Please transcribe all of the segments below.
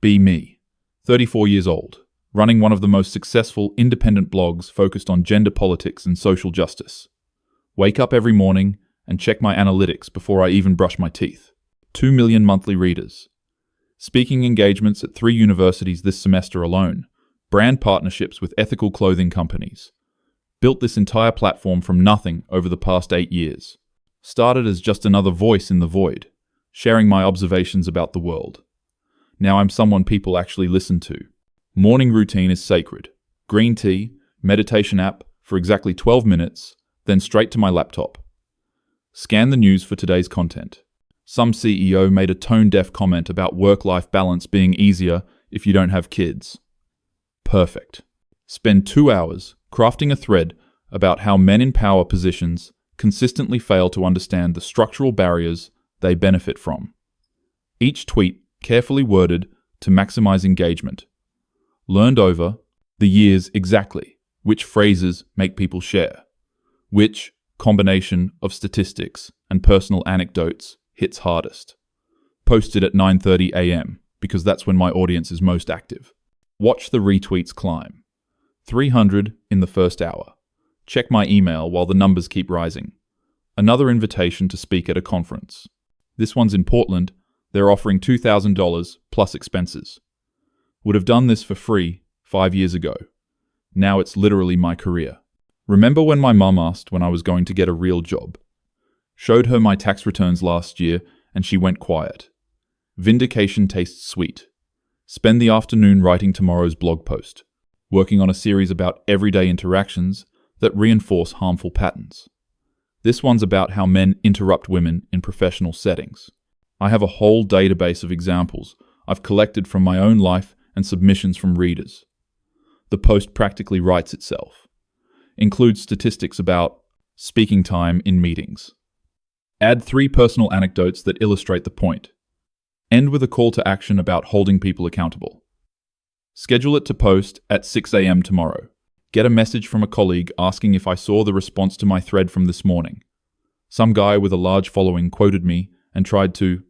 Be me, 34 years old, running one of the most successful independent blogs focused on gender politics and social justice. Wake up every morning and check my analytics before I even brush my teeth. 2 million monthly readers. Speaking engagements at 3 universities this semester alone. Brand partnerships with ethical clothing companies. Built this entire platform from nothing over the past 8 years. Started as just another voice in the void, sharing my observations about the world. Now I'm someone people actually listen to. Morning routine is sacred. Green tea, meditation app for exactly 12 minutes, then straight to my laptop. Scan the news for today's content. Some CEO made a tone-deaf comment about work-life balance being easier if you don't have kids. Perfect. Spend 2 hours crafting a thread about how men in power positions consistently fail to understand the structural barriers they benefit from. Each tweet carefully worded to maximize engagement. Learned over the years exactly which phrases make people share, which combination of statistics and personal anecdotes hits hardest. Posted at 9:30 a.m. because that's when my audience is most active. Watch the retweets climb. 300 in the first hour. Check my email while the numbers keep rising. Another invitation to speak at a conference. This one's in Portland. They're offering $2,000 plus expenses. Would have done this for free 5 years ago. Now it's literally my career. Remember when my mum asked when I was going to get a real job? Showed her my tax returns last year and she went quiet. Vindication tastes sweet. Spend the afternoon writing tomorrow's blog post, working on a series about everyday interactions that reinforce harmful patterns. This one's about how men interrupt women in professional settings. I have a whole database of examples I've collected from my own life and submissions from readers. The post practically writes itself. Includes statistics about speaking time in meetings. Add 3 personal anecdotes that illustrate the point. End with a call to action about holding people accountable. Schedule it to post at 6 a.m. tomorrow. Get a message from a colleague asking if I saw the response to my thread from this morning. Some guy with a large following quoted me and tried to,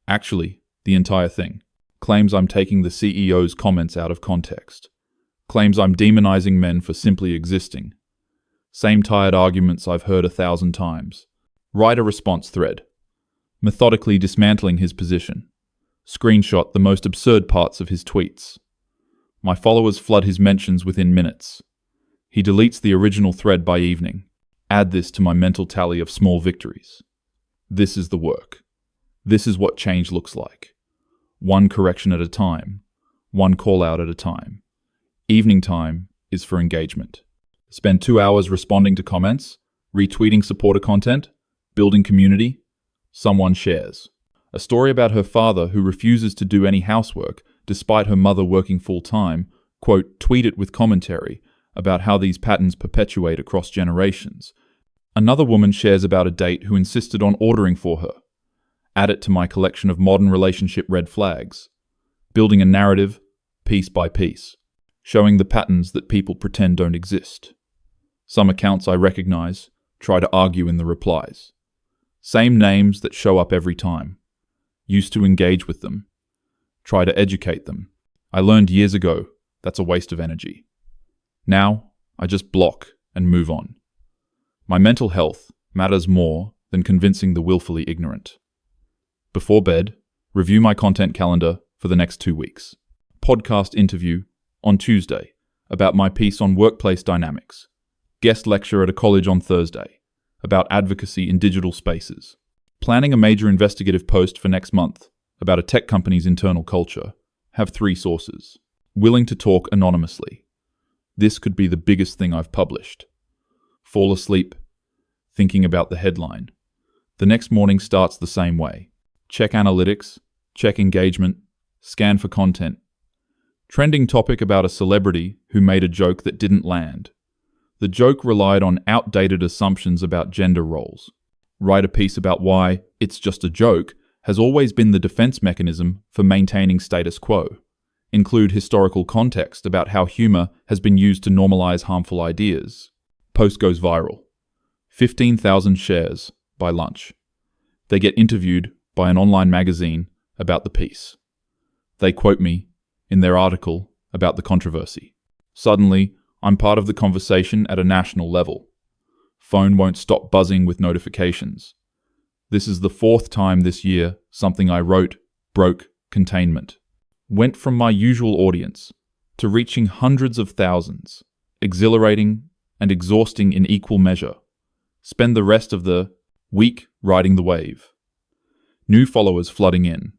actually, the entire thing. Claims I'm taking the CEO's comments out of context. Claims I'm demonizing men for simply existing. Same tired arguments I've heard 1,000 times. Write a response thread. Methodically dismantling his position. Screenshot the most absurd parts of his tweets. My followers flood his mentions within minutes. He deletes the original thread by evening. Add this to my mental tally of small victories. This is the work. This is what change looks like. One correction at a time. One call out at a time. Evening time is for engagement. Spend 2 hours responding to comments, retweeting supporter content, building community. Someone shares. A story about her father who refuses to do any housework despite her mother working full-time, tweet it with commentary about how these patterns perpetuate across generations. Another woman shares about a date who insisted on ordering for her. Add it to my collection of modern relationship red flags. Building a narrative, piece by piece, showing the patterns that people pretend don't exist. Some accounts I recognize try to argue in the replies. Same names that show up every time. Used to engage with them. Try to educate them. I learned years ago that's a waste of energy. Now, I just block and move on. My mental health matters more than convincing the willfully ignorant. Before bed, review my content calendar for the next 2 weeks. Podcast interview on Tuesday about my piece on workplace dynamics. Guest lecture at a college on Thursday about advocacy in digital spaces. Planning a major investigative post for next month about a tech company's internal culture. Have 3 sources. Willing to talk anonymously. This could be the biggest thing I've published. Fall asleep, thinking about the headline. The next morning starts the same way. Check analytics, check engagement, scan for content. Trending topic about a celebrity who made a joke that didn't land. The joke relied on outdated assumptions about gender roles. Write a piece about why it's just a joke has always been the defense mechanism for maintaining status quo. Include historical context about how humor has been used to normalize harmful ideas. Post goes viral. 15,000 shares by lunch. They get interviewed by an online magazine about the piece. They quote me in their article about the controversy. Suddenly, I'm part of the conversation at a national level. Phone won't stop buzzing with notifications. This is the 4th time this year something I wrote broke containment. Went from my usual audience to reaching hundreds of thousands. Exhilarating and exhausting in equal measure. Spend the rest of the week riding the wave. New followers flooding in.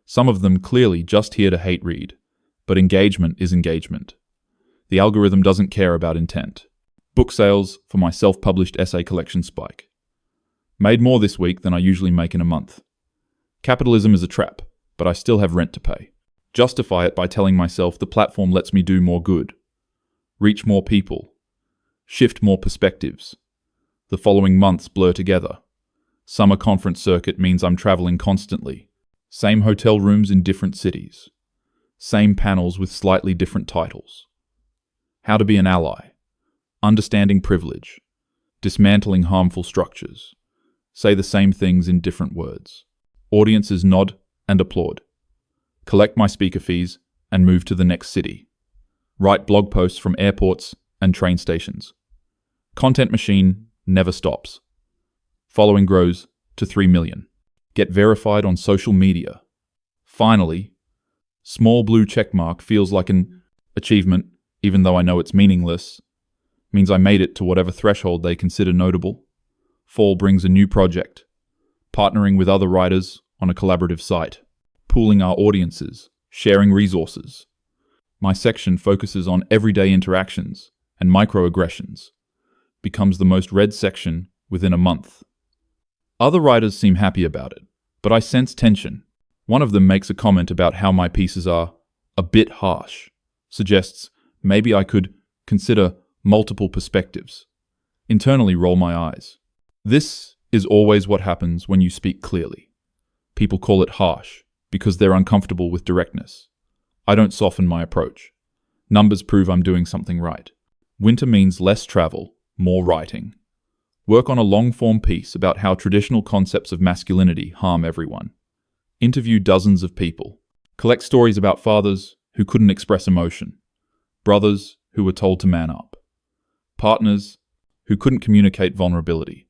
Some of them clearly just here to hate read, but engagement is engagement. The algorithm doesn't care about intent. Book sales for my self-published essay collection spike. Made more this week than I usually make in a month. Capitalism is a trap, but I still have rent to pay. Justify it by telling myself the platform lets me do more good. Reach more people. Shift more perspectives. The following months blur together. Summer conference circuit means I'm traveling constantly. Same hotel rooms in different cities. Same panels with slightly different titles. How to be an ally. Understanding privilege. Dismantling harmful structures. Say the same things in different words. Audiences nod and applaud. Collect my speaker fees and move to the next city. Write blog posts from airports and train stations. Content machine never stops. Following grows to 3 million. Get verified on social media. Finally, small blue checkmark feels like an achievement, even though I know it's meaningless. Means I made it to whatever threshold they consider notable. Fall brings a new project. Partnering with other writers on a collaborative site. Pooling our audiences. Sharing resources. My section focuses on everyday interactions and microaggressions. Becomes the most read section within a month. Other writers seem happy about it, but I sense tension. One of them makes a comment about how my pieces are a bit harsh. Suggests maybe I could consider multiple perspectives. Internally roll my eyes. This is always what happens when you speak clearly. People call it harsh because they're uncomfortable with directness. I don't soften my approach. Numbers prove I'm doing something right. Winter means less travel, more writing. Work on a long-form piece about how traditional concepts of masculinity harm everyone. Interview dozens of people. Collect stories about fathers who couldn't express emotion. Brothers who were told to man up. Partners who couldn't communicate vulnerability.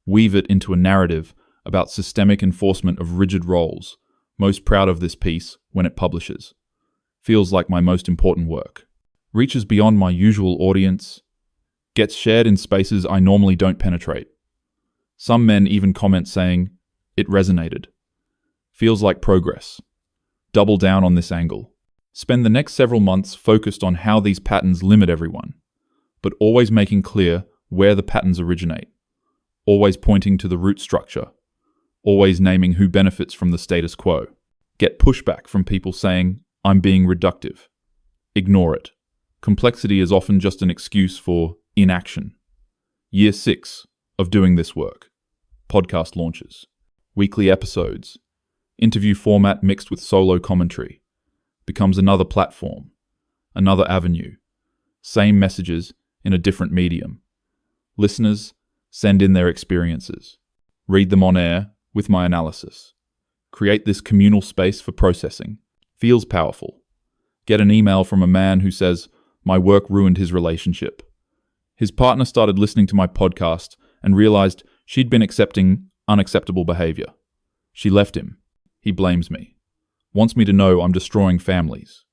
Weave it into a narrative about systemic enforcement of rigid roles. Most proud of this piece when it publishes. Feels like my most important work. Reaches beyond my usual audience. Gets shared in spaces I normally don't penetrate. Some men even comment saying, "It resonated." Feels like progress. Double down on this angle. Spend the next several months focused on how these patterns limit everyone, but always making clear where the patterns originate. Always pointing to the root structure. Always naming who benefits from the status quo. Get pushback from people saying, "I'm being reductive." Ignore it. Complexity is often just an excuse for inaction. Year 6 of doing this work. Podcast launches. Weekly episodes. Interview format mixed with solo commentary. Becomes another platform. Another avenue. Same messages in a different medium. Listeners send in their experiences. Read them on air with my analysis. Create this communal space for processing. Feels powerful. Get an email from a man who says, "My work ruined his relationship." His partner started listening to my podcast and realized she'd been accepting unacceptable behavior. She left him. He blames me. Wants me to know I'm destroying families.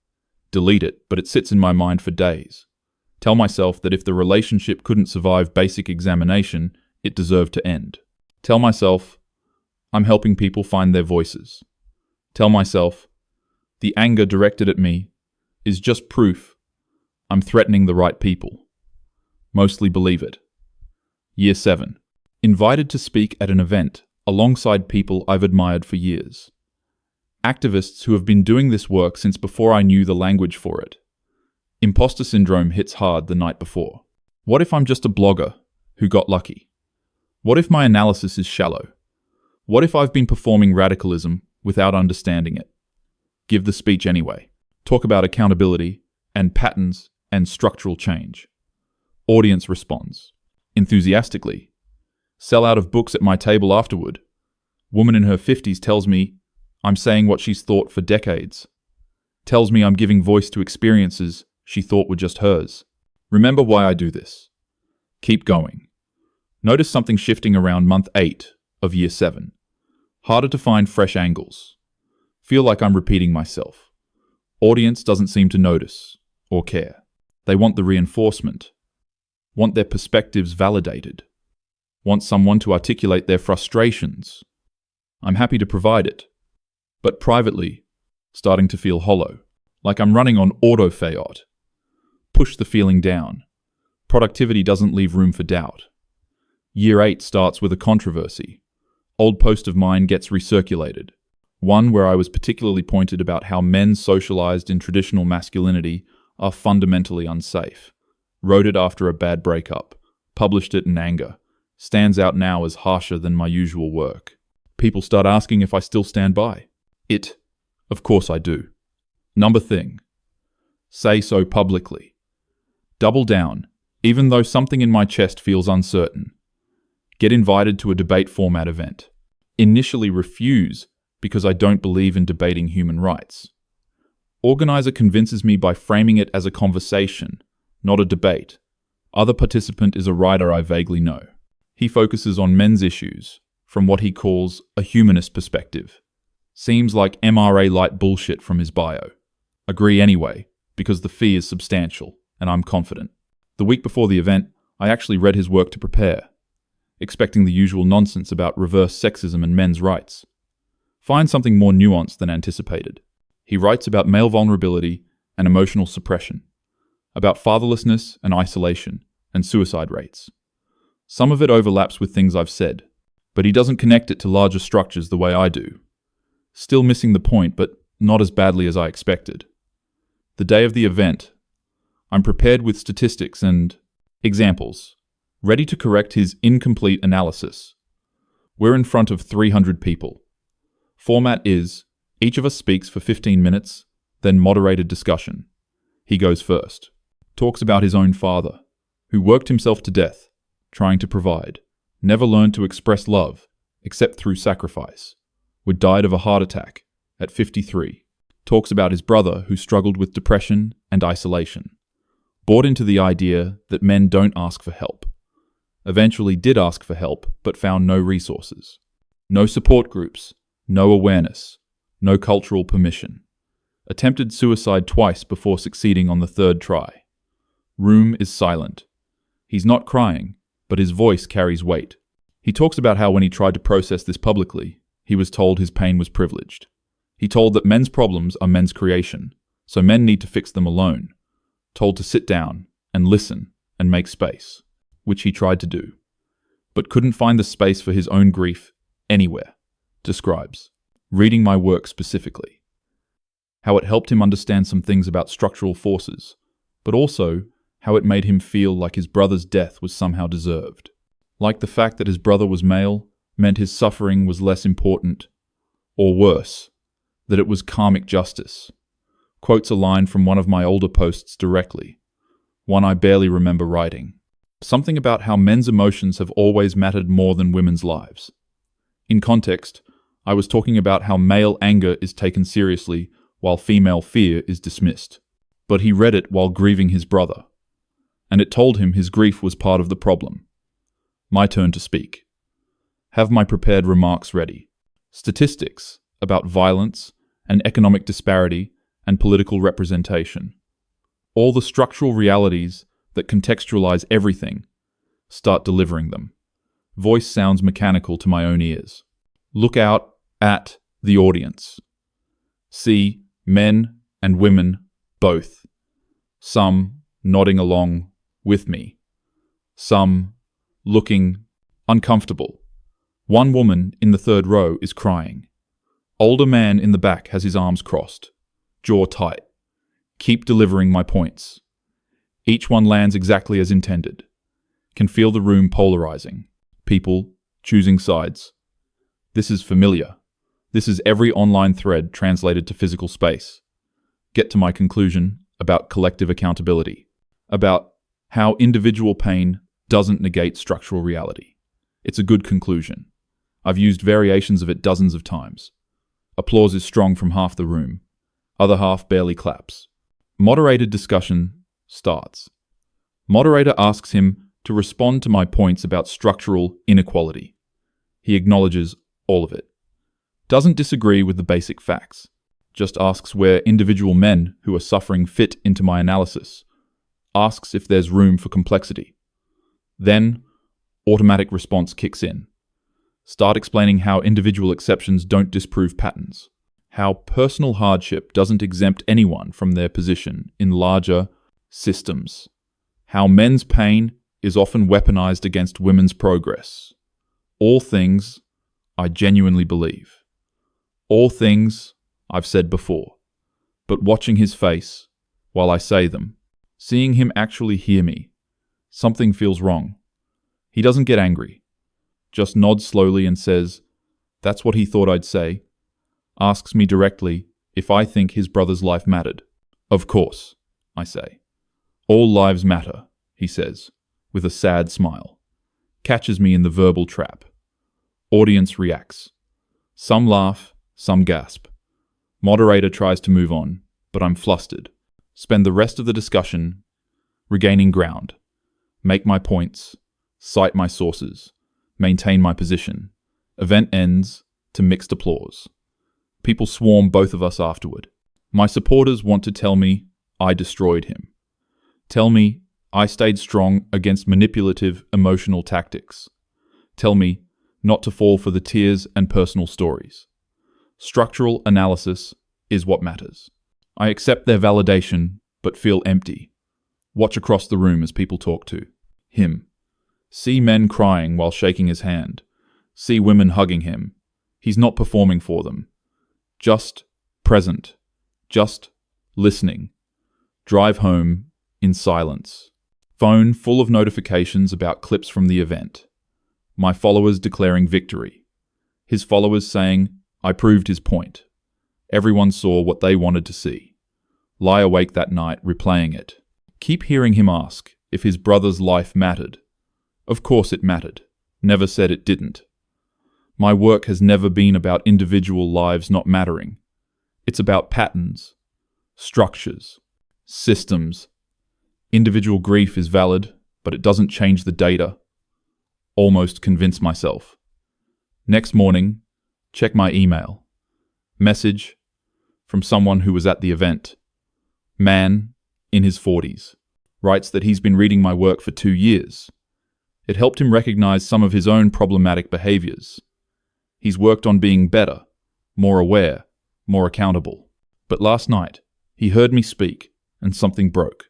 Delete it, but it sits in my mind for days. Tell myself that if the relationship couldn't survive basic examination, it deserved to end. Tell myself I'm helping people find their voices. Tell myself the anger directed at me is just proof I'm threatening the right people. Mostly believe it. Year 7. Invited to speak at an event alongside people I've admired for years. Activists who have been doing this work since before I knew the language for it. Imposter syndrome hits hard the night before. What if I'm just a blogger who got lucky? What if my analysis is shallow? What if I've been performing radicalism without understanding it? Give the speech anyway. Talk about accountability and patterns and structural change. Audience responds. Enthusiastically. Sell out of books at my table afterward. Woman in her 50s tells me I'm saying what she's thought for decades. Tells me I'm giving voice to experiences she thought were just hers. Remember why I do this. Keep going. Notice something shifting around month 8 of year 7. Harder to find fresh angles. Feel like I'm repeating myself. Audience doesn't seem to notice or care. They want the reinforcement. Want their perspectives validated. Want someone to articulate their frustrations. I'm happy to provide it. But privately, starting to feel hollow. Like I'm running on autopilot. Push the feeling down. Productivity doesn't leave room for doubt. Year 8 starts with a controversy. Old post of mine gets recirculated. One where I was particularly pointed about how men socialized in traditional masculinity are fundamentally unsafe. Wrote it after a bad breakup. Published it in anger. Stands out now as harsher than my usual work. People start asking if I still stand by it. Of course I do. Number thing. Say so publicly. Double down, even though something in my chest feels uncertain. Get invited to a debate format event. Initially refuse because I don't believe in debating human rights. Organizer convinces me by framing it as a conversation, not a debate. Other participant is a writer I vaguely know. He focuses on men's issues from what he calls a humanist perspective. Seems like MRA light bullshit from his bio. Agree anyway, because the fee is substantial, and I'm confident. The week before the event, I actually read his work to prepare, expecting the usual nonsense about reverse sexism and men's rights. Find something more nuanced than anticipated. He writes about male vulnerability and emotional suppression, about fatherlessness and isolation, and suicide rates. Some of it overlaps with things I've said, but he doesn't connect it to larger structures the way I do. Still missing the point, but not as badly as I expected. The day of the event, I'm prepared with statistics and examples, ready to correct his incomplete analysis. We're in front of 300 people. Format is, each of us speaks for 15 minutes, then moderated discussion. He goes first. Talks about his own father, who worked himself to death, trying to provide, never learned to express love, except through sacrifice, who died of a heart attack at 53. Talks about his brother who struggled with depression and isolation. Bought into the idea that men don't ask for help. Eventually did ask for help, but found no resources. No support groups, no awareness, no cultural permission. Attempted suicide twice before succeeding on the third try. Room is silent. He's not crying, but his voice carries weight. He talks about how when he tried to process this publicly, he was told his pain was privileged. He told that men's problems are men's creation, so men need to fix them alone. Told to sit down and listen and make space, which he tried to do, but couldn't find the space for his own grief anywhere. Describes, reading my work specifically, how it helped him understand some things about structural forces, but also how it made him feel like his brother's death was somehow deserved. Like the fact that his brother was male meant his suffering was less important, or worse, that it was karmic justice. Quotes a line from one of my older posts directly, one I barely remember writing. Something about how men's emotions have always mattered more than women's lives. In context, I was talking about how male anger is taken seriously while female fear is dismissed. But he read it while grieving his brother, and it told him his grief was part of the problem. My turn to speak. Have my prepared remarks ready. Statistics about violence and economic disparity and political representation. All the structural realities that contextualize everything. Start delivering them. Voice sounds mechanical to my own ears. Look out at the audience. See men and women both. Some nodding along with me. Some looking uncomfortable. One woman in the third row is crying. Older man in the back has his arms crossed, jaw tight. Keep delivering my points. Each one lands exactly as intended. Can feel the room polarizing. People choosing sides. This is familiar. This is every online thread translated to physical space. Get to my conclusion about collective accountability. About how individual pain doesn't negate structural reality. It's a good conclusion. I've used variations of it dozens of times. Applause is strong from half the room. Other half barely claps. Moderated discussion starts. Moderator asks him to respond to my points about structural inequality. He acknowledges all of it. Doesn't disagree with the basic facts. Just asks where individual men who are suffering fit into my analysis. Asks if there's room for complexity. Then, automatic response kicks in. Start explaining how individual exceptions don't disprove patterns. How personal hardship doesn't exempt anyone from their position in larger systems. How men's pain is often weaponized against women's progress. All things I genuinely believe. All things I've said before. But watching his face while I say them, seeing him actually hear me, something feels wrong. He doesn't get angry, just nods slowly and says, "That's what he thought I'd say." Asks me directly if I think his brother's life mattered. "Of course," I say. "All lives matter," he says, with a sad smile. Catches me in the verbal trap. Audience reacts. Some laugh, some gasp. Moderator tries to move on, but I'm flustered. Spend the rest of the discussion regaining ground. Make my points, cite my sources, maintain my position. Event ends to mixed applause. People swarm both of us afterward. My supporters want to tell me I destroyed him. Tell me I stayed strong against manipulative emotional tactics. Tell me not to fall for the tears and personal stories. Structural analysis is what matters. I accept their validation, but feel empty. Watch across the room as people talk to him. See men crying while shaking his hand. See women hugging him. He's not performing for them. Just present. Just listening. Drive home in silence. Phone full of notifications about clips from the event. My followers declaring victory. His followers saying, "I proved his point." Everyone saw what they wanted to see. Lie awake that night replaying it. Keep hearing him ask if his brother's life mattered. Of course it mattered. Never said it didn't. My work has never been about individual lives not mattering. It's about patterns, structures, systems. Individual grief is valid, but it doesn't change the data. Almost convince myself. Next morning, check my email. Message from someone who was at the event. Man, in his 40s, writes that he's been reading my work for 2 years. It helped him recognize some of his own problematic behaviors. He's worked on being better, more aware, more accountable. But last night, he heard me speak and something broke.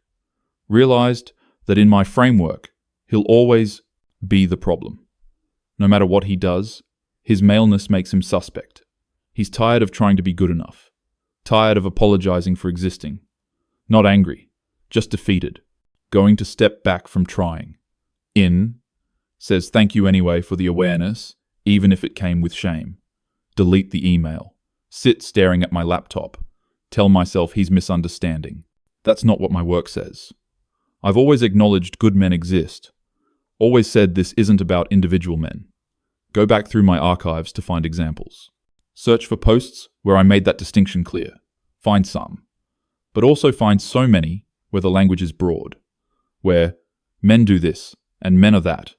Realized that in my framework, he'll always be the problem. No matter what he does, his maleness makes him suspect. He's tired of trying to be good enough. Tired of apologizing for existing. Not angry, just defeated. Going to step back from trying. Says thank you anyway for the awareness, even if it came with shame. Delete the email. Sit staring at my laptop. Tell myself he's misunderstanding. That's not what my work says. I've always acknowledged good men exist. Always said this isn't about individual men. Go back through my archives to find examples. Search for posts where I made that distinction clear. Find some. But also find so many where the language is broad. Where men do this and men are that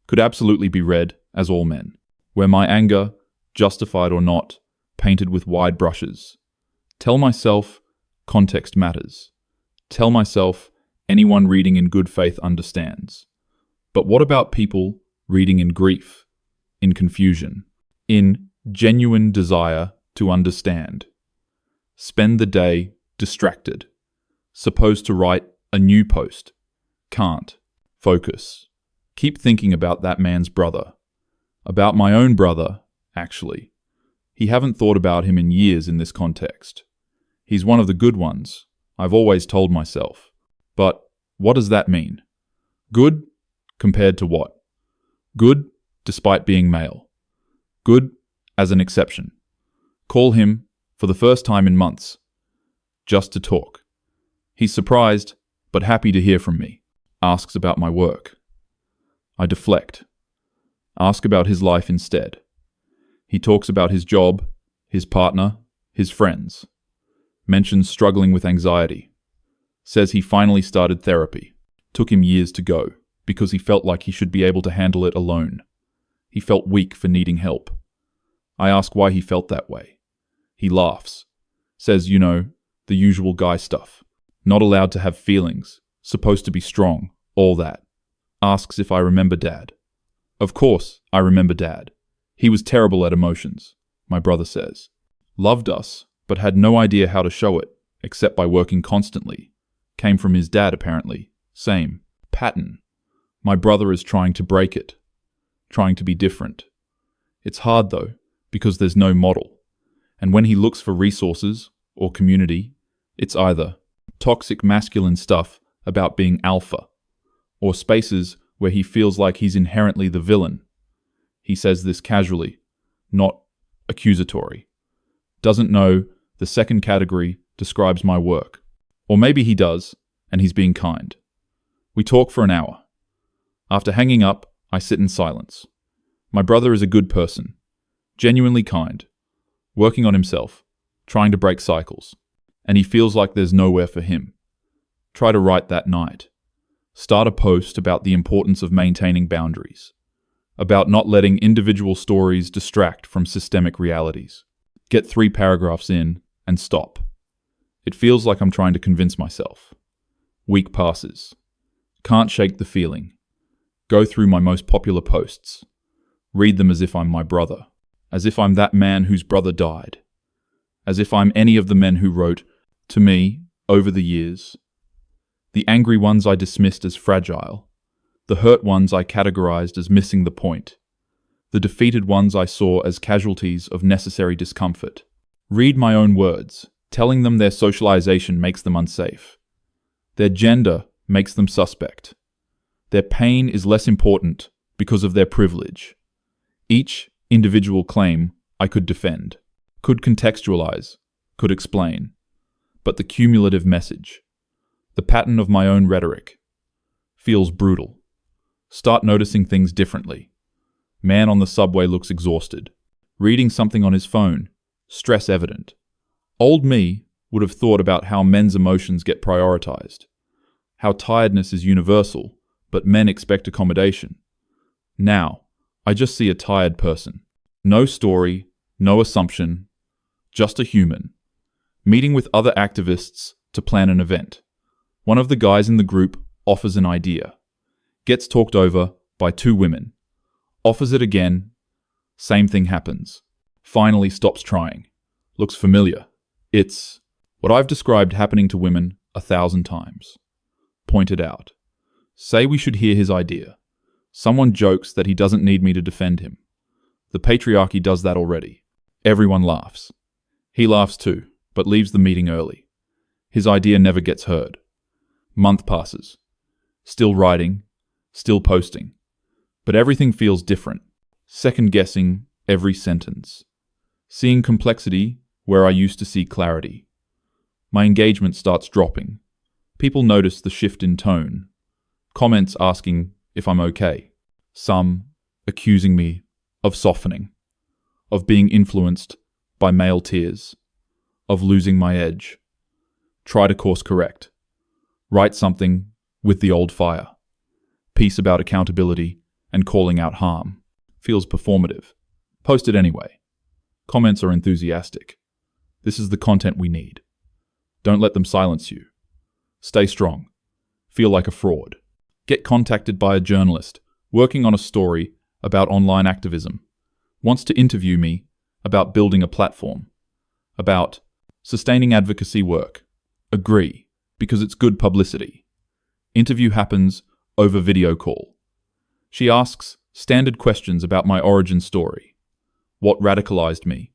could absolutely be read as all men. Where my anger, justified or not, painted with wide brushes. Tell myself context matters. Tell myself anyone reading in good faith understands. But what about people reading in grief, in confusion, in genuine desire to understand? Spend the day distracted. Supposed to write a new post. Can't. Focus. Keep thinking about that man's brother. About my own brother, actually. He haven't thought about him in years in this context. He's one of the good ones, I've always told myself. But what does that mean? Good compared to what? Good despite being male. Good as an exception. Call him for the first time in months, just to talk. He's surprised, but happy to hear from me. Asks about my work. I deflect. Ask about his life instead. He talks about his job, his partner, his friends. Mentions struggling with anxiety. Says he finally started therapy. Took him years to go, because he felt like he should be able to handle it alone. He felt weak for needing help. I ask why he felt that way. He laughs. Says, you know, the usual guy stuff. Not allowed to have feelings. Supposed to be strong. All that. Asks if I remember Dad. Of course, I remember Dad. He was terrible at emotions, my brother says. Loved us, but had no idea how to show it, except by working constantly. Came from his dad, apparently. Same. Pattern. My brother is trying to break it. Trying to be different. It's hard, though, because there's no model. And when he looks for resources, or community, it's either toxic masculine stuff about being alpha, or spaces where he feels like he's inherently the villain. He says this casually, not accusatory. Doesn't know the second category describes my work. Or maybe he does, and he's being kind. We talk for an hour. After hanging up, I sit in silence. My brother is a good person, genuinely kind, working on himself, trying to break cycles, and he feels like there's nowhere for him. Try to write that night. Start a post about the importance of maintaining boundaries, about not letting individual stories distract from systemic realities. Get 3 paragraphs in and stop. It feels like I'm trying to convince myself. Week passes. Can't shake the feeling. Go through my most popular posts. Read them as if I'm my brother. As if I'm that man whose brother died. As if I'm any of the men who wrote to me over the years. The angry ones I dismissed as fragile. The hurt ones I categorized as missing the point. The defeated ones I saw as casualties of necessary discomfort. Read my own words, telling them their socialization makes them unsafe. Their gender makes them suspect. Their pain is less important because of their privilege. Each individual claim I could defend, could contextualize, could explain. But the cumulative message, the pattern of my own rhetoric, feels brutal. Start noticing things differently. Man on the subway looks exhausted. Reading something on his phone, stress evident. Old me would have thought about how men's emotions get prioritized. How tiredness is universal, but men expect accommodation. Now, I just see a tired person. No story, no assumption, just a human. Meeting with other activists to plan an event. One of the guys in the group offers an idea. Gets talked over by 2 women. Offers it again. Same thing happens. Finally stops trying. Looks familiar. It's what I've described happening to women 1,000 times. Pointed out. Say we should hear his idea. Someone jokes that he doesn't need me to defend him. The patriarchy does that already. Everyone laughs. He laughs too, but leaves the meeting early. His idea never gets heard. Month passes. Still writing, still posting. But everything feels different. Second-guessing every sentence. Seeing complexity where I used to see clarity. My engagement starts dropping. People notice the shift in tone. Comments asking if I'm okay. Some accusing me of softening. Of being influenced by male tears. Of losing my edge. Try to course correct. Write something with the old fire. Piece about accountability and calling out harm. Feels performative. Post it anyway. Comments are enthusiastic. This is the content we need. Don't let them silence you. Stay strong. Feel like a fraud. Get contacted by a journalist working on a story about online activism. Wants to interview me about building a platform. About sustaining advocacy work. Agree, because it's good publicity. Interview happens over video call. She asks standard questions about my origin story. What radicalized me?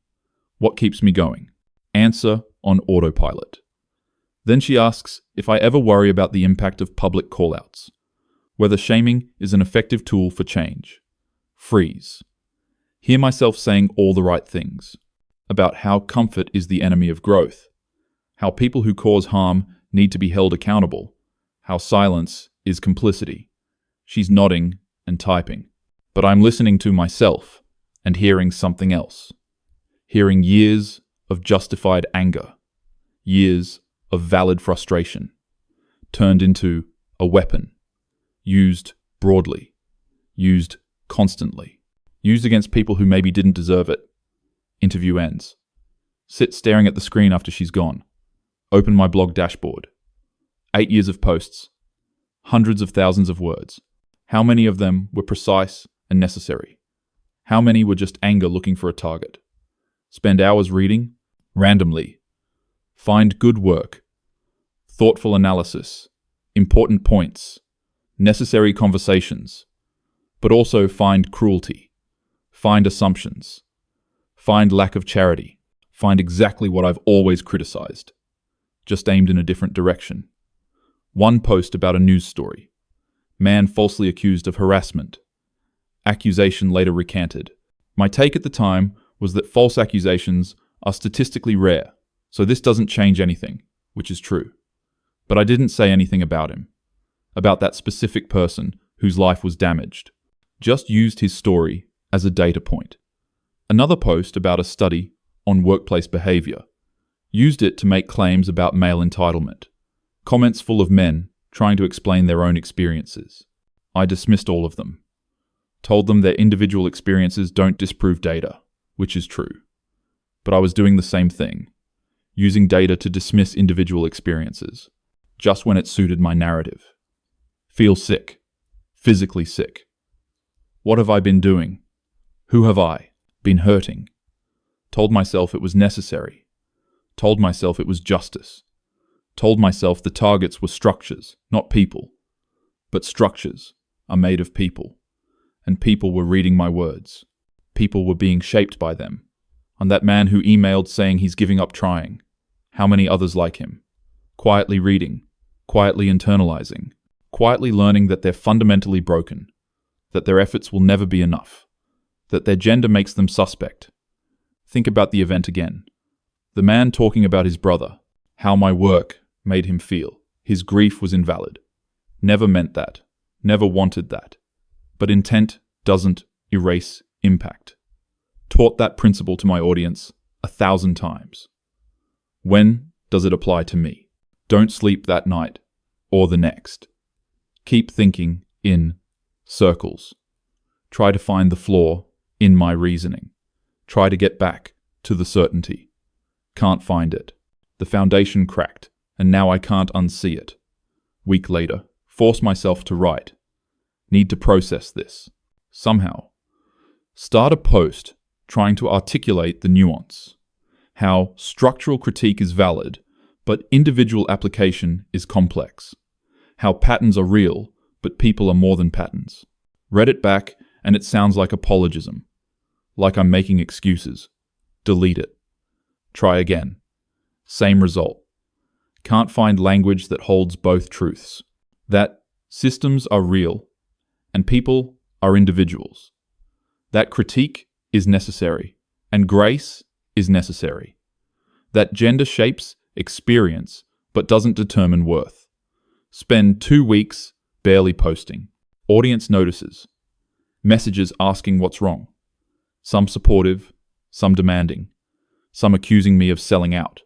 What keeps me going? Answer on autopilot. Then she asks if I ever worry about the impact of public callouts. Whether shaming is an effective tool for change. Freeze. Hear myself saying all the right things. About how comfort is the enemy of growth. How people who cause harm need to be held accountable. How silence is complicity. She's nodding and typing. But I'm listening to myself and hearing something else. Hearing years of justified anger. Years of valid frustration turned into a weapon, used broadly, used constantly, used against people who maybe didn't deserve it. Interview ends. Sit staring at the screen after she's gone. Open my blog dashboard. 8 years of posts. Hundreds of thousands of words. How many of them were precise and necessary? How many were just anger looking for a target? Spend hours reading? Randomly. Find good work. Thoughtful analysis. Important points. Necessary conversations. But also find cruelty. Find assumptions. Find lack of charity. Find exactly what I've always criticized, just aimed in a different direction. One post about a news story. Man falsely accused of harassment. Accusation later recanted. My take at the time was that false accusations are statistically rare, so this doesn't change anything, which is true. But I didn't say anything about him, about that specific person whose life was damaged. Just used his story as a data point. Another post about a study on workplace behavior. Used it to make claims about male entitlement. Comments full of men trying to explain their own experiences. I dismissed all of them. Told them their individual experiences don't disprove data, which is true. But I was doing the same thing, using data to dismiss individual experiences, just when it suited my narrative. Feel sick. Physically sick. What have I been doing? Who have I been hurting? Told myself it was necessary. Told myself it was justice. Told myself the targets were structures, not people. But structures are made of people. And people were reading my words. People were being shaped by them. And that man who emailed saying he's giving up trying. How many others like him? Quietly reading. Quietly internalizing. Quietly learning that they're fundamentally broken. That their efforts will never be enough. That their gender makes them suspect. Think about the event again. The man talking about his brother. How my work made him feel. His grief was invalid. Never meant that. Never wanted that. But intent doesn't erase impact. Taught that principle to my audience 1,000 times. When does it apply to me? Don't sleep that night or the next. Keep thinking in circles. Try to find the flaw in my reasoning. Try to get back to the certainty. Can't find it. The foundation cracked, and now I can't unsee it. Week later, force myself to write. Need to process this. Somehow. Start a post trying to articulate the nuance. How structural critique is valid, but individual application is complex. How patterns are real, but people are more than patterns. Read it back, and it sounds like apologism. Like I'm making excuses. Delete it. Try again. Same result. Can't find language that holds both truths. That systems are real, and people are individuals. That critique is necessary, and grace is necessary. That gender shapes experience, but doesn't determine worth. Spend 2 weeks barely posting. Audience notices. Messages asking what's wrong. Some supportive, some demanding. Some accusing me of selling out,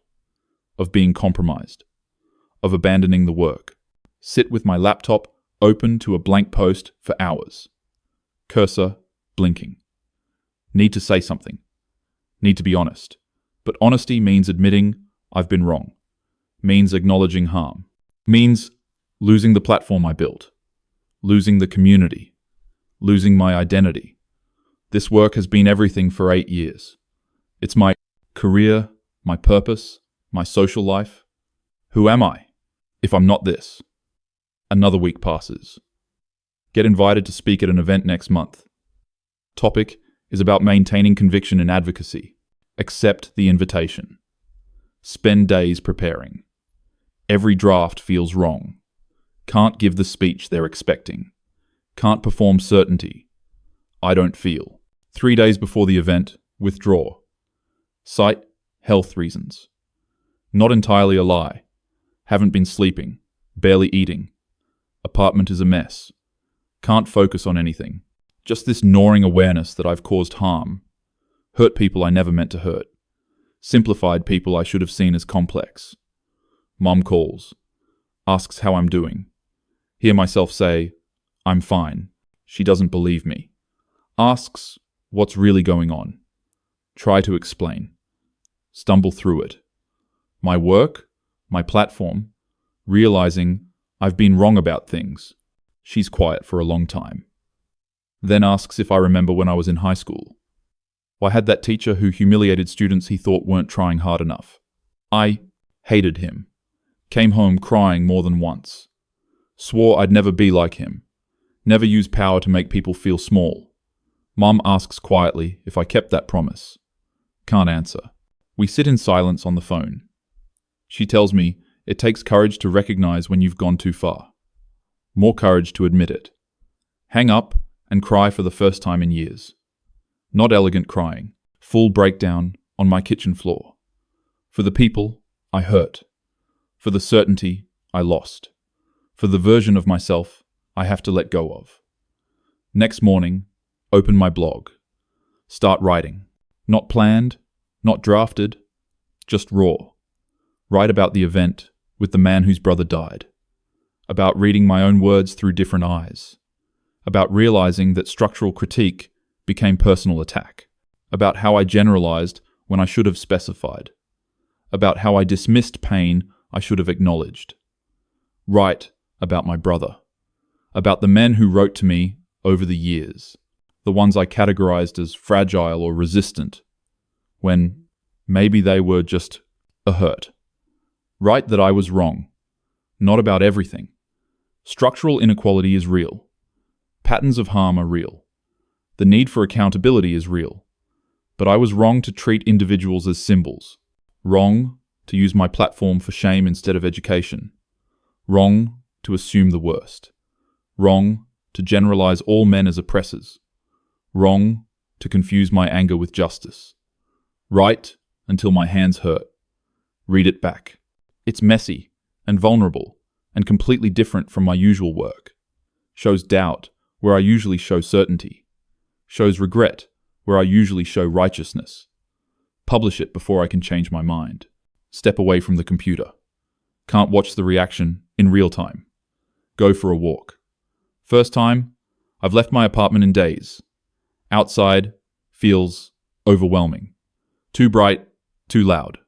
of being compromised, of abandoning the work. Sit with my laptop open to a blank post for hours. Cursor blinking. Need to say something. Need to be honest. But honesty means admitting I've been wrong. Means acknowledging harm. Means losing the platform I built. Losing the community. Losing my identity. This work has been everything for 8 years. It's my career, my purpose, my social life. Who am I if I'm not this? Another week passes. Get invited to speak at an event next month. Topic is about maintaining conviction in advocacy. Accept the invitation. Spend days preparing. Every draft feels wrong. Can't give the speech they're expecting. Can't perform certainty. I don't feel. 3 days before the event, withdraw. Cite health reasons. Not entirely a lie. Haven't been sleeping. Barely eating. Apartment is a mess. Can't focus on anything. Just this gnawing awareness that I've caused harm. Hurt people I never meant to hurt. Simplified people I should have seen as complex. Mom calls, asks how I'm doing. Hear myself say, I'm fine. She doesn't believe me. Asks what's really going on. Try to explain. Stumble through it. My work, my platform, realizing I've been wrong about things. She's quiet for a long time. Then asks if I remember when I was in high school. I had that teacher who humiliated students he thought weren't trying hard enough. I hated him. Came home crying more than once. Swore I'd never be like him. Never use power to make people feel small. Mom asks quietly if I kept that promise. Can't answer. We sit in silence on the phone. She tells me it takes courage to recognize when you've gone too far. More courage to admit it. Hang up and cry for the first time in years. Not elegant crying. Full breakdown on my kitchen floor. For the people I hurt. For the certainty I lost. For the version of myself I have to let go of. Next morning, open my blog. Start writing. Not planned, not drafted, just raw. Write about the event with the man whose brother died. About reading my own words through different eyes. About realizing that structural critique became personal attack. About how I generalized when I should have specified. About how I dismissed pain I should have acknowledged. Write about my brother. About the men who wrote to me over the years. The ones I categorized as fragile or resistant, when maybe they were just a hurt. Write that I was wrong. Not about everything. Structural inequality is real. Patterns of harm are real. The need for accountability is real. But I was wrong to treat individuals as symbols. Wrong to use my platform for shame instead of education. Wrong to assume the worst. Wrong to generalize all men as oppressors. Wrong to confuse my anger with justice. Write until my hands hurt. Read it back. It's messy and vulnerable and completely different from my usual work. Shows doubt where I usually show certainty. Shows regret where I usually show righteousness. Publish it before I can change my mind. Step away from the computer. Can't watch the reaction in real time. Go for a walk. First time, I've left my apartment in days. Outside feels overwhelming. Too bright, too loud.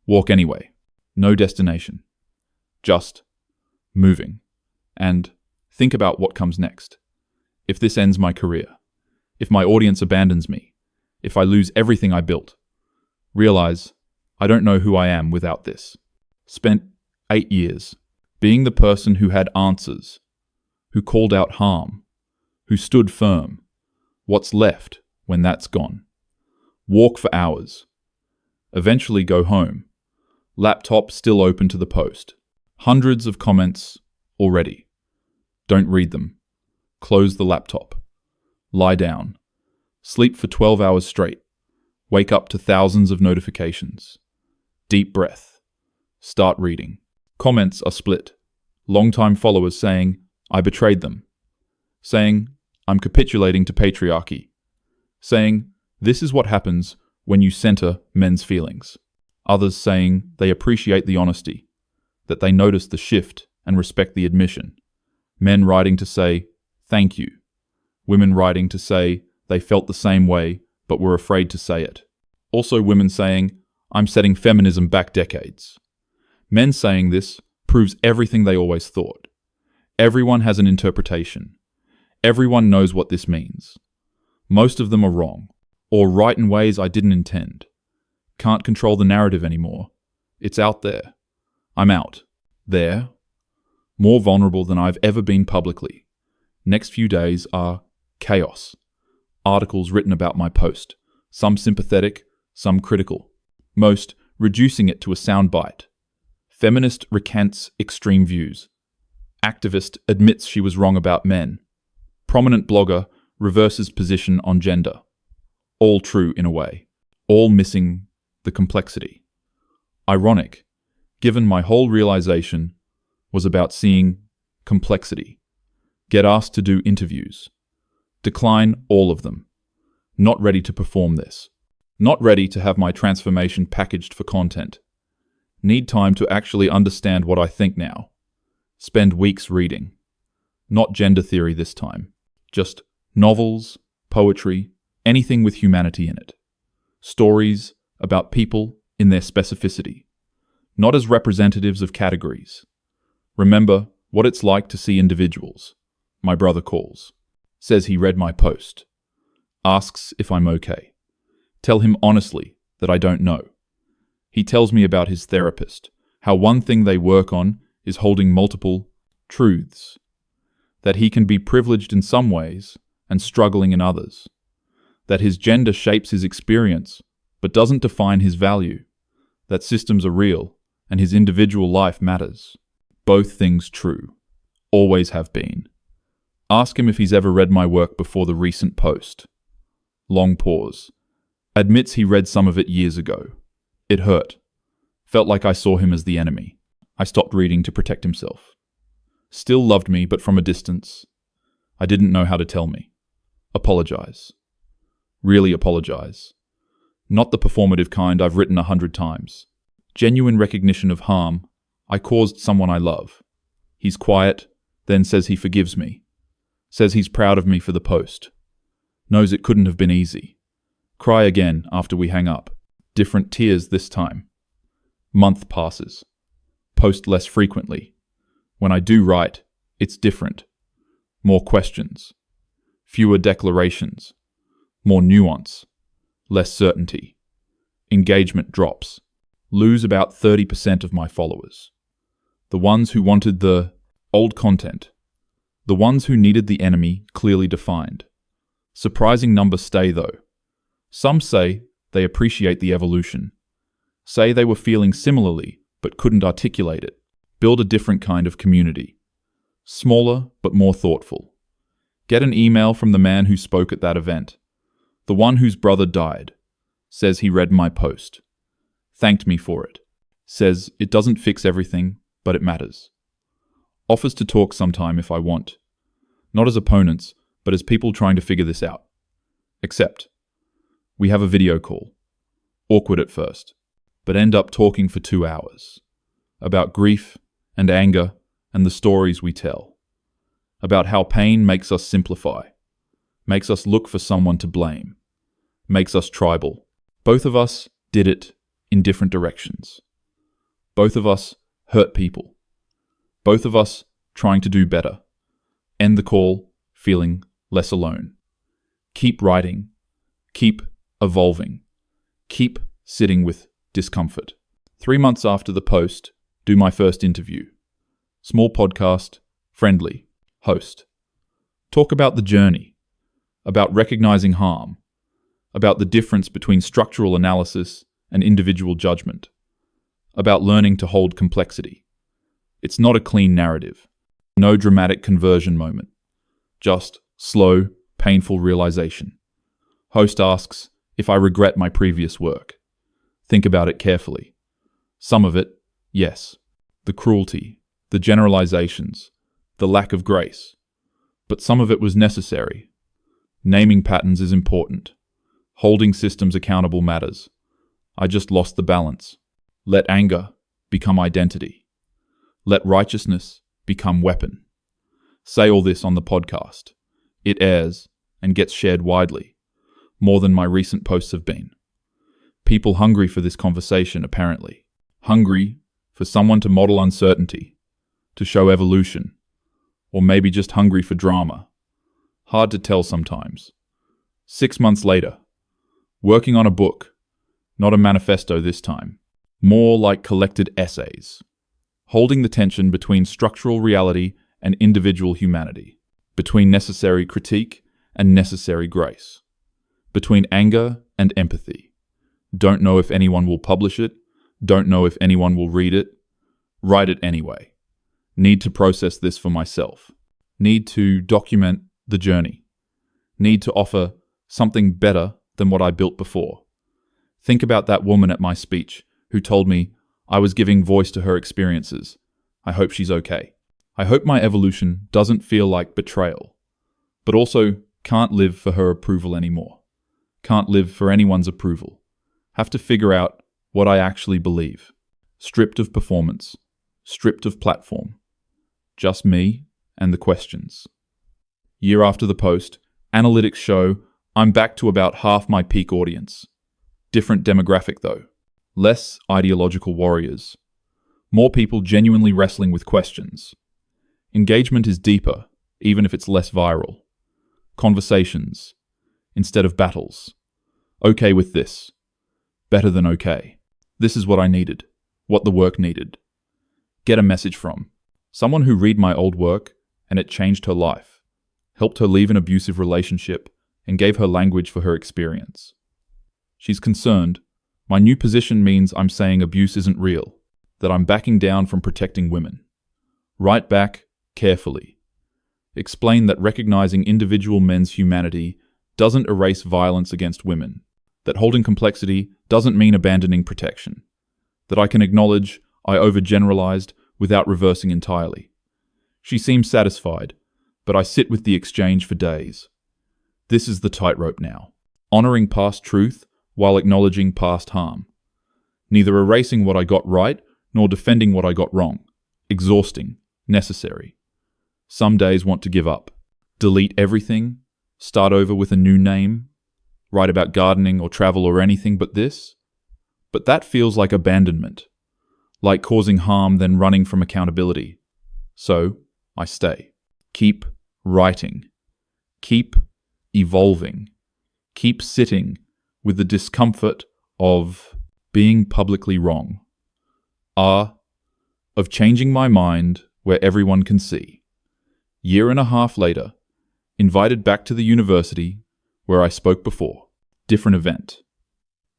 Walk anyway. No destination. Just moving. And think about what comes next. If this ends my career. If my audience abandons me. If I lose everything I built. Realize I don't know who I am without this. Spent 8 years being the person who had answers, who called out harm, who stood firm. What's left when that's gone? Walk for hours. Eventually go home. Laptop still open to the post. Hundreds of comments already. Don't read them. Close the laptop. Lie down. Sleep for 12 hours straight. Wake up to thousands of notifications. Deep breath. Start reading. Comments are split. Longtime followers saying, I betrayed them. Saying, I'm capitulating to patriarchy. Saying, this is what happens when you center men's feelings. Others saying they appreciate the honesty, that they notice the shift and respect the admission. Men writing to say, thank you. Women writing to say they felt the same way but were afraid to say it. Also women saying, I'm setting feminism back decades. Men saying this proves everything they always thought. Everyone has an interpretation. Everyone knows what this means. Most of them are wrong, or right in ways I didn't intend. Can't control the narrative anymore. It's out there. I'm out. There. More vulnerable than I've ever been publicly. Next few days are chaos. Articles written about my post. Some sympathetic, some critical. Most reducing it to a soundbite. Feminist recants extreme views. Activist admits she was wrong about men. Prominent blogger reverses position on gender. All true in a way. All missing the complexity. Ironic, given my whole realization was about seeing complexity. Get asked to do interviews. Decline all of them. Not ready to perform this. Not ready to have my transformation packaged for content. Need time to actually understand what I think now. Spend weeks reading. Not gender theory this time. Just novels, poetry, anything with humanity in it. Stories about people in their specificity. Not as representatives of categories. Remember what it's like to see individuals. My brother calls. Says he read my post. Asks if I'm okay. Tell him honestly that I don't know. He tells me about his therapist, how one thing they work on is holding multiple truths. That he can be privileged in some ways and struggling in others. That his gender shapes his experience but doesn't define his value. That systems are real and his individual life matters. Both things true. Always have been. Ask him if he's ever read my work before the recent post. Long pause. Admits he read some of it years ago. It hurt. Felt like I saw him as the enemy. I stopped reading to protect himself. Still loved me, but from a distance. I didn't know how to tell me. Apologize. Really apologize. Not the performative kind I've written 100 times. Genuine recognition of harm I caused someone I love. He's quiet, then says he forgives me. Says he's proud of me for the post. Knows it couldn't have been easy. Cry again after we hang up. Different tears this time. Month passes. Post less frequently. When I do write, it's different. More questions. Fewer declarations. More nuance. Less certainty. Engagement drops. Lose about 30% of my followers. The ones who wanted the old content. The ones who needed the enemy clearly defined. Surprising numbers stay though. Some say they appreciate the evolution. Say they were feeling similarly but couldn't articulate it. Build a different kind of community. Smaller but more thoughtful. Get an email from the man who spoke at that event. The one whose brother died. Says he read my post. Thanked me for it. Says it doesn't fix everything, but it matters. Offers to talk sometime if I want. Not as opponents, but as people trying to figure this out. Except, we have a video call. Awkward at first, but end up talking for 2 hours. About grief and anger and the stories we tell. About how pain makes us simplify. Makes us look for someone to blame. Makes us tribal. Both of us did it in different directions. Both of us hurt people. Both of us trying to do better. End the call feeling less alone. Keep writing. Keep evolving. Keep sitting with discomfort. 3 months after the post, do my first interview. Small podcast, friendly, host. Talk about the journey, about recognizing harm, about the difference between structural analysis and individual judgment, about learning to hold complexity. It's not a clean narrative, no dramatic conversion moment, just slow, painful realization. Host asks if I regret my previous work. Think about it carefully. Some of it, yes. The cruelty, the generalizations, the lack of grace. But some of it was necessary. Naming patterns is important. Holding systems accountable matters. I just lost the balance. Let anger become identity. Let righteousness become weapon. Say all this on the podcast. It airs and gets shared widely, more than my recent posts have been. People hungry for this conversation, apparently. Hungry for someone to model uncertainty, to show evolution, or maybe just hungry for drama. Hard to tell sometimes. 6 months later, working on a book, not a manifesto this time, more like collected essays, holding the tension between structural reality and individual humanity, between necessary critique and necessary grace, between anger and empathy. Don't know if anyone will publish it, don't know if anyone will read it, write it anyway. Need to process this for myself. Need to document the journey. Need to offer something better than what I built before. Think about that woman at my speech who told me I was giving voice to her experiences. I hope she's okay. I hope my evolution doesn't feel like betrayal, but also can't live for her approval anymore. Can't live for anyone's approval. Have to figure out what I actually believe. stripped of performance, stripped of platform. Just me and the questions. Year after the post, analytics show I'm back to about half my peak audience. Different demographic though. Less ideological warriors. More people genuinely wrestling with questions. Engagement is deeper, even if it's less viral. Conversations, instead of battles. Okay with this. Better than okay. This is what I needed. What the work needed. Get a message from. Someone who read my old work and it changed her life. Helped her leave an abusive relationship and gave her language for her experience. She's concerned. My new position means I'm saying abuse isn't real, that I'm backing down from protecting women. Write back carefully. Explain that recognizing individual men's humanity doesn't erase violence against women, that holding complexity doesn't mean abandoning protection, that I can acknowledge I overgeneralized without reversing entirely. She seems satisfied, but I sit with the exchange for days. This is the tightrope now, honoring past truth while acknowledging past harm. Neither erasing what I got right nor defending what I got wrong. Exhausting, necessary. Some days want to give up. Delete everything, start over with a new name, write about gardening or travel or anything but this. But that feels like abandonment, like causing harm then running from accountability. So, I stay. Keep writing. Keep evolving. Keep sitting with the discomfort of being publicly wrong. Of changing my mind where everyone can see. Year and a half later, invited back to the university where I spoke before. Different event.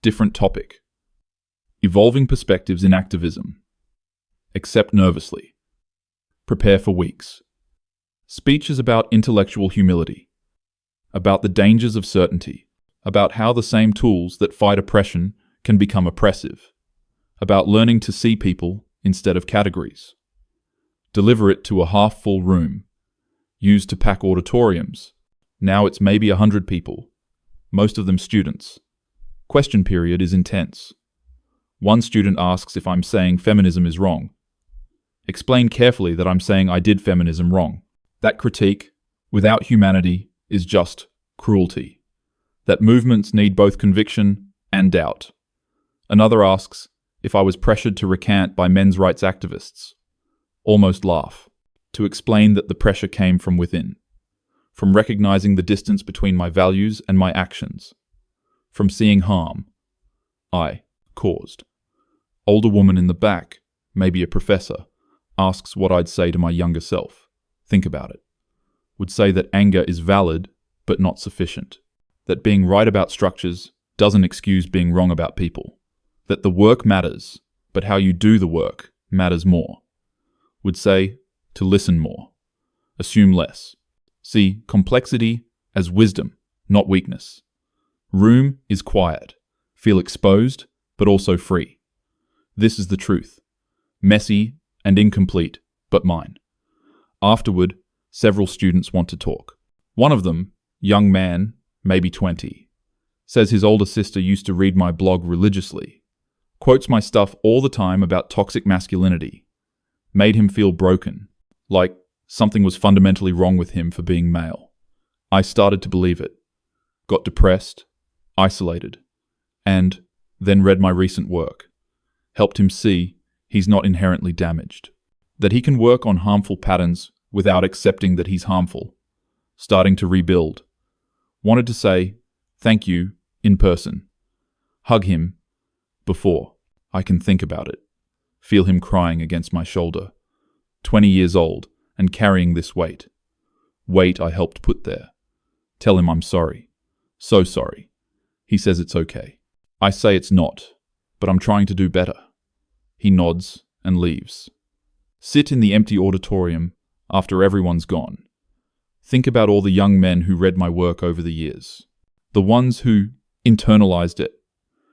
Different topic. Evolving perspectives in activism. Accept nervously. Prepare for weeks. Speech is about intellectual humility. About the dangers of certainty. About how the same tools that fight oppression can become oppressive. About learning to see people instead of categories. Deliver it to a half-full room. Used to pack auditoriums. Now it's maybe 100 people. Most of them students. Question period is intense. One student asks if I'm saying feminism is wrong. Explain carefully that I'm saying I did feminism wrong. That critique, without humanity, is just cruelty. That movements need both conviction and doubt. Another asks if I was pressured to recant by men's rights activists. Almost laugh. To explain that the pressure came from within. From recognizing the distance between my values and my actions. From seeing harm I caused. Older woman in the back, maybe a professor, asks what I'd say to my younger self. Think about it. Would say that anger is valid, but not sufficient. That being right about structures doesn't excuse being wrong about people. That the work matters, but how you do the work matters more. Would say to listen more. Assume less. See complexity as wisdom, not weakness. Room is quiet. Feel exposed, but also free. This is the truth. Messy and incomplete, but mine. Afterward, several students want to talk. One of them, young man, maybe 20, says his older sister used to read my blog religiously. Quotes my stuff all the time about toxic masculinity. Made him feel broken, like something was fundamentally wrong with him for being male. I started to believe it. Got depressed, isolated, and then read my recent work. Helped him see he's not inherently damaged. That he can work on harmful patterns without accepting that he's harmful. Starting to rebuild. Wanted to say thank you in person. Hug him before I can think about it. Feel him crying against my shoulder. 20 years old and carrying this weight. Weight I helped put there. Tell him I'm sorry. So sorry. He says it's okay. I say it's not, but I'm trying to do better. He nods and leaves. Sit in the empty auditorium after everyone's gone. Think about all the young men who read my work over the years. The ones who internalized it.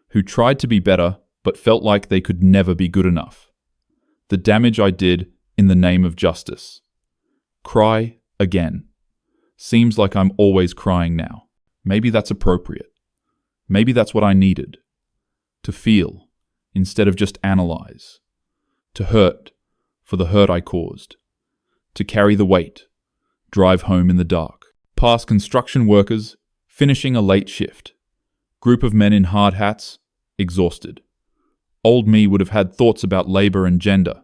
Who tried to be better but felt like they could never be good enough. The damage I did in the name of justice. Cry again. Seems like I'm always crying now. Maybe that's appropriate. Maybe that's what I needed. To feel, instead of just analyze. to hurt for the hurt I caused, to carry the weight, drive home in the dark. Past construction workers finishing a late shift, group of men in hard hats, exhausted. Old me would have had thoughts about labor and gender,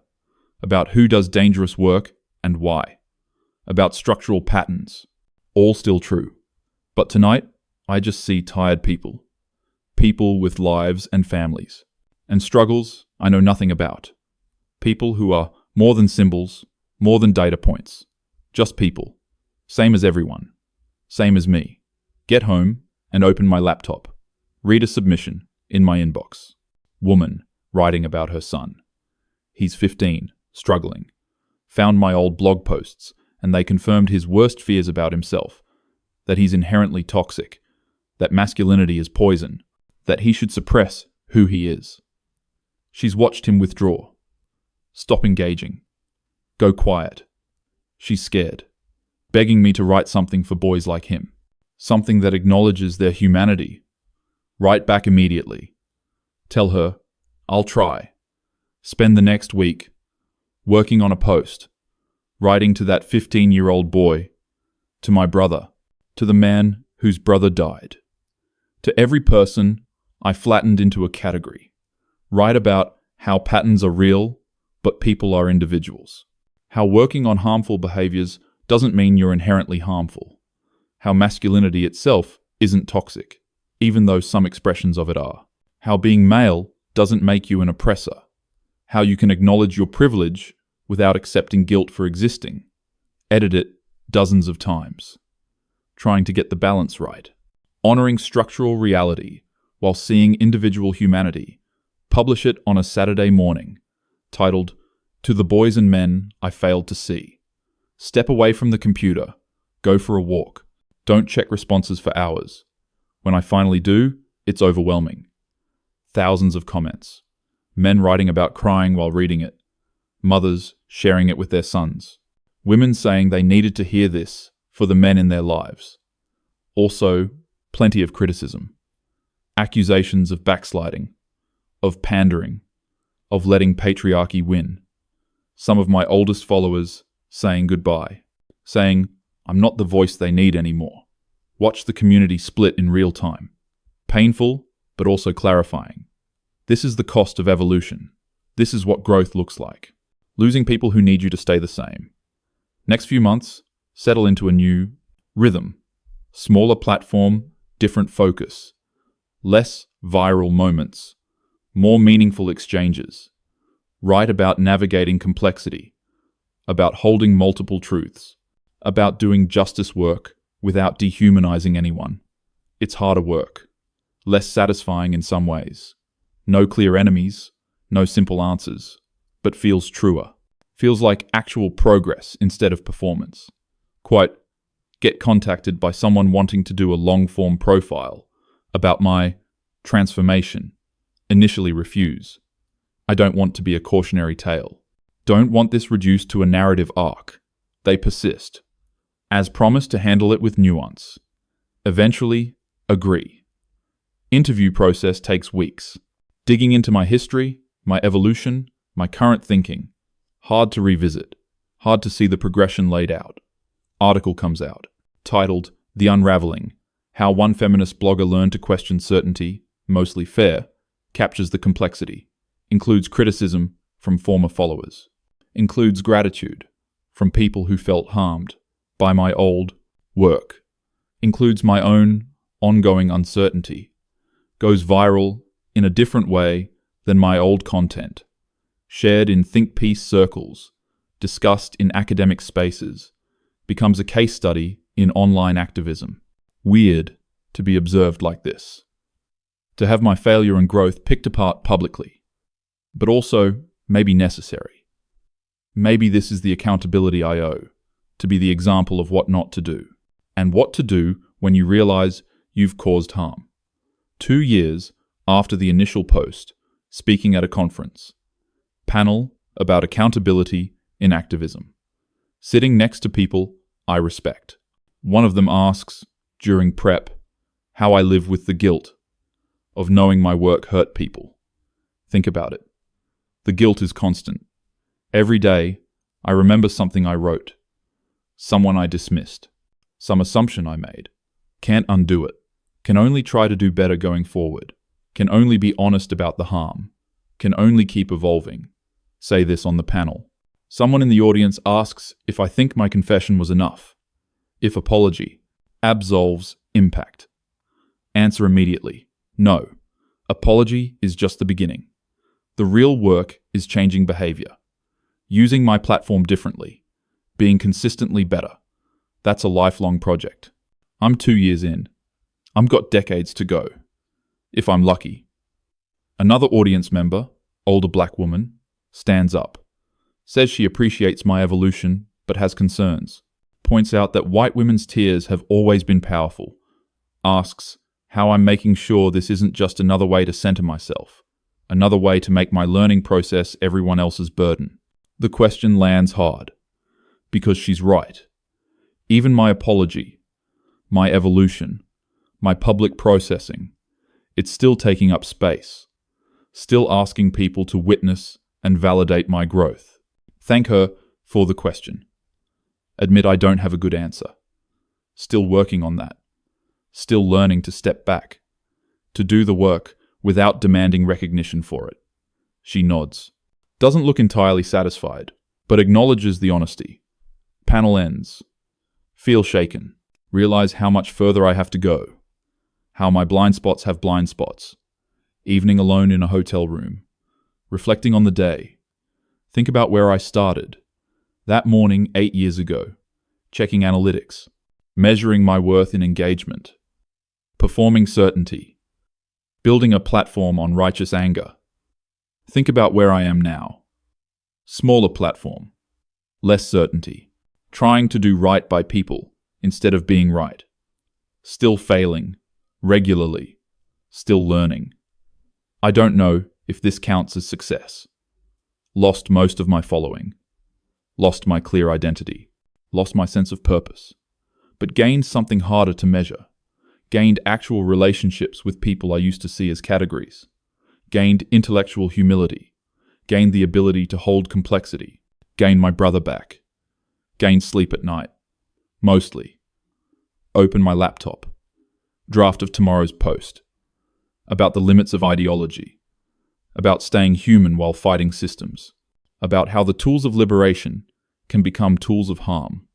about who does dangerous work and why, about structural patterns, all still true. But tonight, I just see tired people, people with lives and families, and struggles I know nothing about. People who are more than symbols, more than data points, just people, same as everyone, same as me. Get home and open my laptop, read a submission in my inbox. Woman writing about her son. He's 15, struggling. Found my old blog posts, and they confirmed his worst fears about himself, that he's inherently toxic, that masculinity is poison, that he should suppress who he is. She's watched him withdraw, stop engaging, go quiet. She's scared, begging me to write something for boys like him, something that acknowledges their humanity. Write back immediately. Tell her, I'll try. Spend the next week working on a post, writing to that 15-year-old boy, to my brother, to the man whose brother died. To every person I flattened into a category. Write about how patterns are real, but people are individuals. How working on harmful behaviors doesn't mean you're inherently harmful. How masculinity itself isn't toxic, even though some expressions of it are. How being male doesn't make you an oppressor. How you can acknowledge your privilege without accepting guilt for existing. Edit it dozens of times, trying to get the balance right. Honoring structural reality while seeing individual humanity. Publish it on a Saturday morning, titled, To the Boys and Men I Failed to See. Step away from the computer. Go for a walk. Don't check responses for hours. When I finally do, it's overwhelming. Thousands of comments. Men writing about crying while reading it. Mothers sharing it with their sons. Women saying they needed to hear this for the men in their lives. Also, plenty of criticism. Accusations of backsliding, of pandering, of letting patriarchy win. Some of my oldest followers saying goodbye, saying, I'm not the voice they need anymore. Watch the community split in real time. Painful, but also clarifying. This is the cost of evolution. This is what growth looks like. Losing people who need you to stay the same. Next few months, settle into a new rhythm. Smaller platform, different focus. Less viral moments. More meaningful exchanges. Write about navigating complexity. About holding multiple truths. About doing justice work without dehumanizing anyone. It's harder work. Less satisfying in some ways. No clear enemies, no simple answers, but feels truer. Feels like actual progress instead of performance. Quote, get contacted by someone wanting to do a long-form profile about my transformation. Initially refuse. I don't want to be a cautionary tale. Don't want this reduced to a narrative arc. They persist. As promised to handle it with nuance. Eventually, agree. Interview process takes weeks. Digging into my history, my evolution, my current thinking. Hard to revisit. Hard to see the progression laid out. Article comes out, titled The Unraveling, How One Feminist Blogger Learned to Question Certainty, Mostly Fair, captures the complexity. Includes criticism from former followers. Includes gratitude from people who felt harmed by my old work. Includes my own ongoing uncertainty. Goes viral in a different way than my old content. Shared in think piece circles. Discussed in academic spaces. Becomes a case study in online activism. Weird to be observed like this. To have my failure and growth picked apart publicly. But also, maybe necessary. Maybe this is the accountability I owe, to be the example of what not to do, and what to do when you realize you've caused harm. 2 years after the initial post, speaking at a conference. Panel about accountability in activism. Sitting next to people I respect. One of them asks, during prep, how I live with the guilt of knowing my work hurt people. Think about it. The guilt is constant. Every day, I remember something I wrote, someone I dismissed, some assumption I made. Can't undo it. Can only try to do better going forward. Can only be honest about the harm. Can only keep evolving. Say this on the panel. Someone in the audience asks if I think my confession was enough. If apology absolves impact. Answer immediately. No. Apology is just the beginning. The real work is changing behavior. Using my platform differently. Being consistently better. That's a lifelong project. I'm 2 years in. I've got decades to go. If I'm lucky. Another audience member, older black woman, stands up. Says she appreciates my evolution, but has concerns. Points out that white women's tears have always been powerful. Asks how I'm making sure this isn't just another way to center myself. Another way to make my learning process everyone else's burden. The question lands hard. Because she's right. Even my apology, my evolution, my public processing, it's still taking up space. Still asking people to witness and validate my growth. Thank her for the question. Admit I don't have a good answer. Still working on that. Still learning to step back. To do the work without demanding recognition for it. She nods. Doesn't look entirely satisfied, but acknowledges the honesty. Panel ends. Feel shaken. Realize how much further I have to go. How my blind spots have blind spots. Evening alone in a hotel room. Reflecting on the day. Think about where I started. That morning 8 years ago. Checking analytics. Measuring my worth in engagement. Performing certainty. Building a platform on righteous anger. Think about where I am now. Smaller platform. Less certainty. Trying to do right by people instead of being right. Still failing. Regularly. Still learning. I don't know if this counts as success. Lost most of my following. Lost my clear identity. Lost my sense of purpose. But gained something harder to measure. Gained actual relationships with people I used to see as categories. Gained intellectual humility. Gained the ability to hold complexity. Gained my brother back. Gained sleep at night. Mostly. Open my laptop. Draft of tomorrow's post. About the limits of ideology. About staying human while fighting systems. About how the tools of liberation can become tools of harm.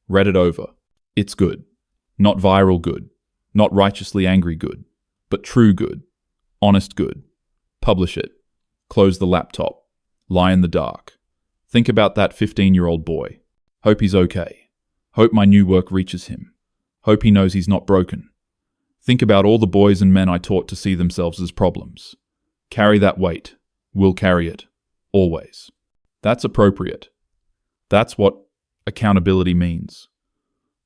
Read it over. It's good. Not viral good. Not righteously angry good. But true good. Honest good. Publish it. Close the laptop. Lie in the dark. Think about that 15-year-old boy. Hope he's okay. Hope my new work reaches him. Hope he knows he's not broken. Think about all the boys and men I taught to see themselves as problems. Carry that weight. We'll carry it. Always. That's appropriate. That's what accountability means.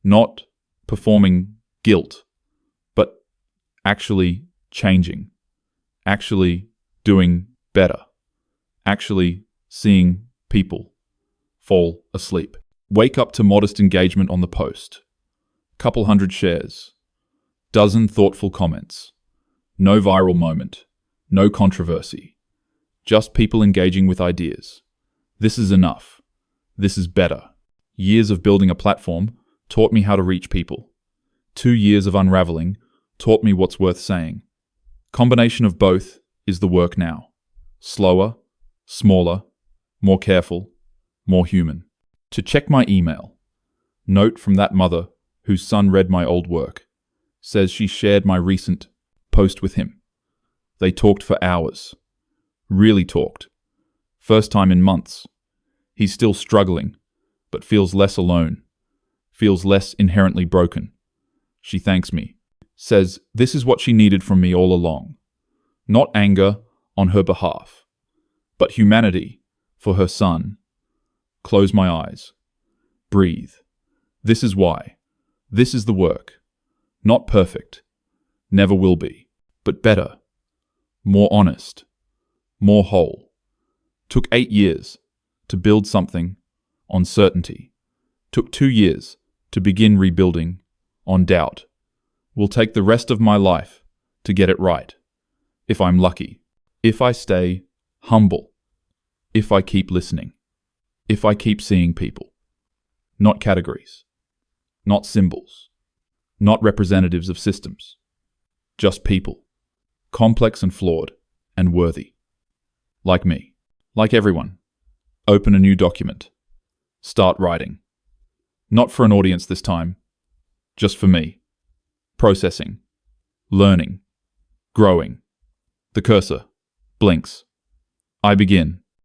Not performing guilt, but actually changing. Actually doing better. Actually seeing people fall asleep. Wake up to modest engagement on the post. Couple hundred shares. Dozen thoughtful comments. No viral moment. No controversy. Just people engaging with ideas. This is enough. This is better. Years of building a platform taught me how to reach people. 2 years of unraveling taught me what's worth saying. Combination of both is the work now. Slower, smaller, more careful, more human. To check my email. Note from that mother whose son read my old work. Says she shared my recent post with him. They talked for hours. Really talked. First time in months. He's still struggling, but feels less alone. Feels less inherently broken. She thanks me. Says this is what she needed from me all along. Not anger on her behalf, but humanity for her son. Close my eyes. Breathe. This is why. This is the work. Not perfect. Never will be. But better. More honest. More whole. Took 8 years to build something on certainty. Took 2 years to begin rebuilding on doubt. Will take the rest of my life to get it right. If I'm lucky. If I stay humble. If I keep listening. if I keep seeing people, not categories, not symbols, not representatives of systems, just people, complex and flawed and worthy, like me, like everyone, open a new document, start writing. Not for an audience this time, just for me. Processing, learning, growing. The cursor blinks. I begin.